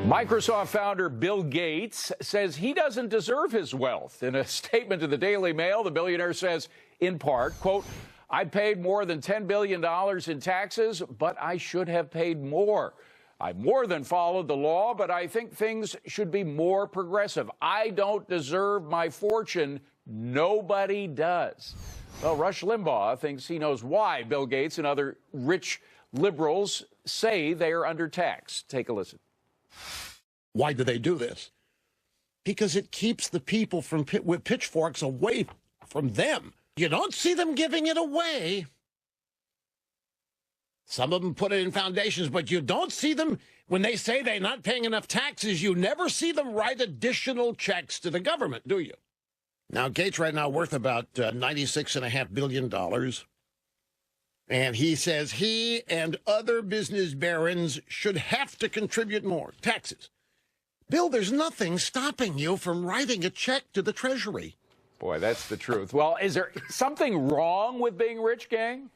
Microsoft founder Bill Gates says he doesn't deserve his wealth. In a statement to the Daily Mail, the billionaire says, in part, quote, "I paid more than $10 billion in taxes, but I should have paid more. I more than followed the law, but I think things should be more progressive. I don't deserve my fortune. Nobody does." Well, Rush Limbaugh thinks he knows why Bill Gates and other rich liberals say they are undertaxed. Take a listen. Why do they do this? Because it keeps the people with pitchforks away from them. You don't see them giving it away. Some of them put it in foundations, but you don't see them when they say they're not paying enough taxes. You never see them write additional checks to the government, do you? Now, Gates right now worth about $96.5 billion. And he says he and other business barons should have to contribute more taxes. Bill, there's nothing stopping you from writing a check to the Treasury. Boy, that's the truth. Well, is there something wrong with being rich, gang?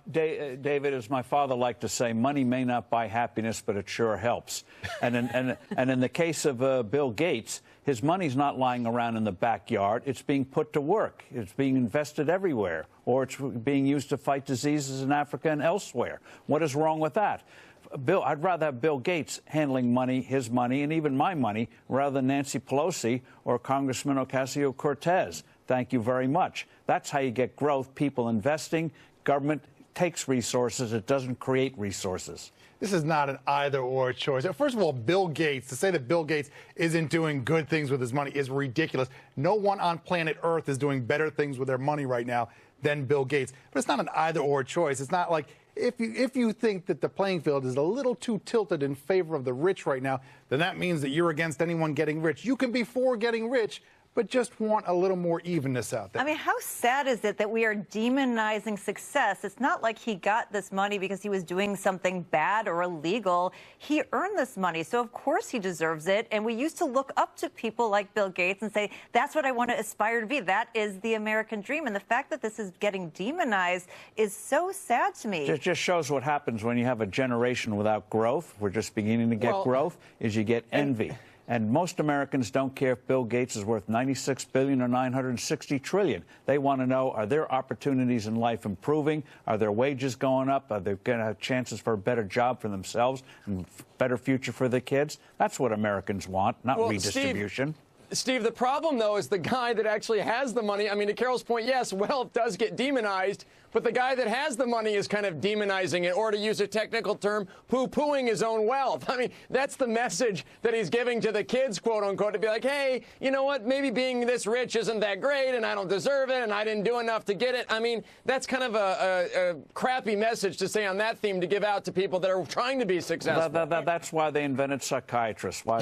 David, as my father liked to say, money may not buy happiness, but it sure helps. And in the case of Bill Gates, his money's not lying around in the backyard. It's being put to work. It's being invested everywhere, or it's being used to fight diseases in Africa and elsewhere. What is wrong with that? I'd rather have Bill Gates handling money, his money, and even my money, rather than Nancy Pelosi or Congressman Ocasio-Cortez. Thank you very much. That's how you get growth, people investing. Government takes resources. It doesn't create resources. This is not an either-or choice. First of all, Bill Gates, to say that Bill Gates isn't doing good things with his money is ridiculous. No one on planet Earth is doing better things with their money right now than Bill Gates. But it's not an either-or choice. It's not like if you think that the playing field is a little too tilted in favor of the rich right now, then that means that you're against anyone getting rich. You can be for getting rich, but just want a little more evenness out there. I mean, how sad is it that we are demonizing success? It's not like he got this money because he was doing something bad or illegal. He earned this money, so of course he deserves it. And we used to look up to people like Bill Gates and say, that's what I want to aspire to be. That is the American dream. And the fact that this is getting demonized is so sad to me. It just shows what happens when you have a generation without growth. We're just beginning to get growth, is you get envy. And most Americans don't care if Bill Gates is worth $96 billion or $960 trillion. They want to know, are their opportunities in life improving? Are their wages going up? Are they going to have chances for a better job for themselves and better future for their kids? That's what Americans want, not redistribution. Steve, the problem, though, is the guy that actually has the money. I mean, to Carol's point, yes, wealth does get demonized, but the guy that has the money is kind of demonizing it, or to use a technical term, poo-pooing his own wealth. I mean, that's the message that he's giving to the kids, quote unquote, to be like, hey, you know what, maybe being this rich isn't that great, and I don't deserve it, and I didn't do enough to get it. I mean, that's kind of a crappy message to say on that theme to give out to people that are trying to be successful. That's why they invented psychiatrists. Why?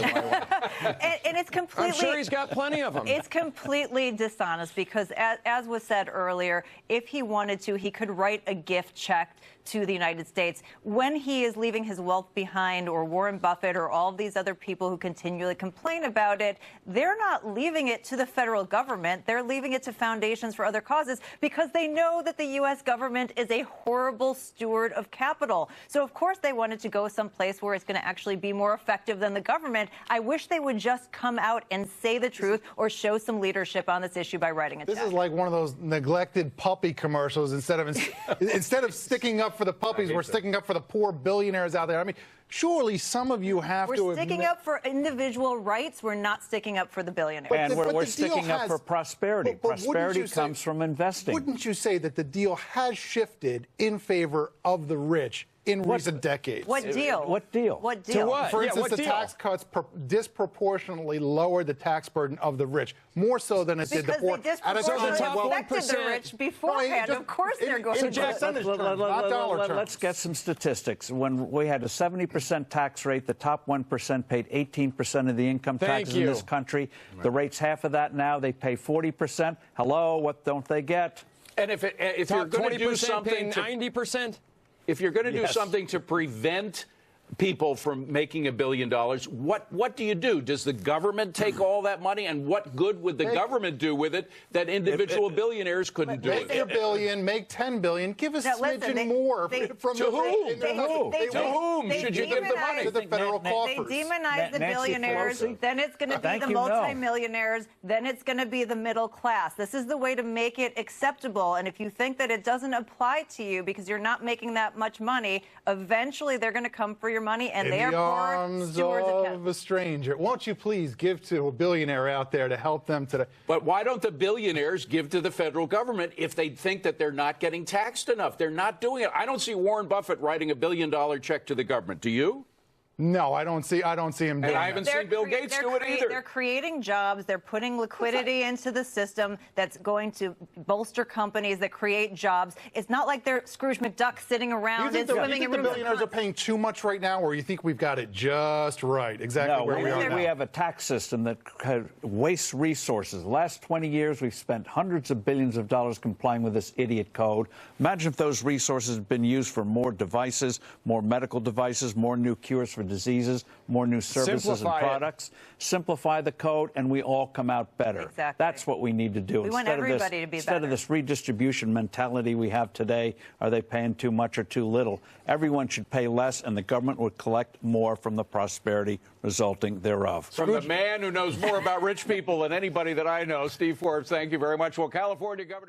And it's completely... I'm sure he's got plenty of them. It's completely dishonest because, as was said earlier, if he wanted to, he could write a gift check to the United States. When he is leaving his wealth behind, or Warren Buffett or all of these other people who continually complain about it, they're not leaving it to the federal government. They're leaving it to foundations for other causes because they know that the U.S. government is a horrible steward of capital. So, of course, they wanted to go someplace where it's going to actually be more effective than the government. I wish they would just come out and say the truth or show some leadership on this issue by writing a check. This is like one of those neglected puppy commercials. Instead of sticking up for the puppies, we're sticking up for the poor billionaires out there. I mean, surely some of you have to admit... We're sticking up for individual rights. We're not sticking up for the billionaires. And we're sticking up for prosperity. Prosperity comes from investing. Wouldn't you say that the deal has shifted in favor of the rich in recent decades? What deal? What deal? What deal? To what? For instance, what the deal? tax cuts disproportionately lowered the tax burden of the rich, more so than it did the poor. Because they disproportionately affected the rich beforehand. Of course they're going to. Let's get some statistics. When we had a 70% tax rate, the top 1% paid 18% of the income taxes in this country. Right. The rate's half of that now. They pay 40%. Hello, what don't they get? And if you're going to do something, 90%. If you're going to do something to prevent people from making $1 billion. What do you do? Does the government take all that money, and what good would the government do with it that individual billionaires couldn't do? Make $1 billion, make $10 billion, give us Now, listen, smidgen more from To the whom? To whom they should you give the money? to the federal They coffers. demonize the Nancy billionaires, Pelosi? then it's going to be Thank the you, no. multimillionaires, then it's going to be the middle class. This is the way to make it acceptable. And if you think that it doesn't apply to you because you're not making that much money, eventually they're going to come for your money, and they are poor arms stewards of of a stranger. Won't you please give to a billionaire out there to help them today? But why don't the billionaires give to the federal government if they think that they're not getting taxed enough? They're not doing it. I don't see Warren Buffett writing $1 billion check to the government. Do you? No, I don't see him doing I that. haven't seen Bill Gates do it either. They're creating jobs. They're putting liquidity into the system that's going to bolster companies that create jobs. It's not like they're Scrooge McDuck sitting around and swimming in the rooms of billionaires are paying too much right now, or you think we've got it just right, exactly No, where we are now? we have a tax system that wastes resources. The last 20 years, we've spent hundreds of billions of dollars complying with this idiot code. Imagine if those resources had been used for more devices, more medical devices, more new cures for diseases, more new services Simplify and it. products. Simplify the code, and we all come out better. Exactly. That's what we need to do. We want everybody to be Instead better. of this redistribution mentality we have today, are they paying too much or too little? Everyone should pay less, and the government would collect more from the prosperity resulting thereof. From the man who knows more about rich people than anybody that I know, Steve Forbes, thank you very much. Well, California Governor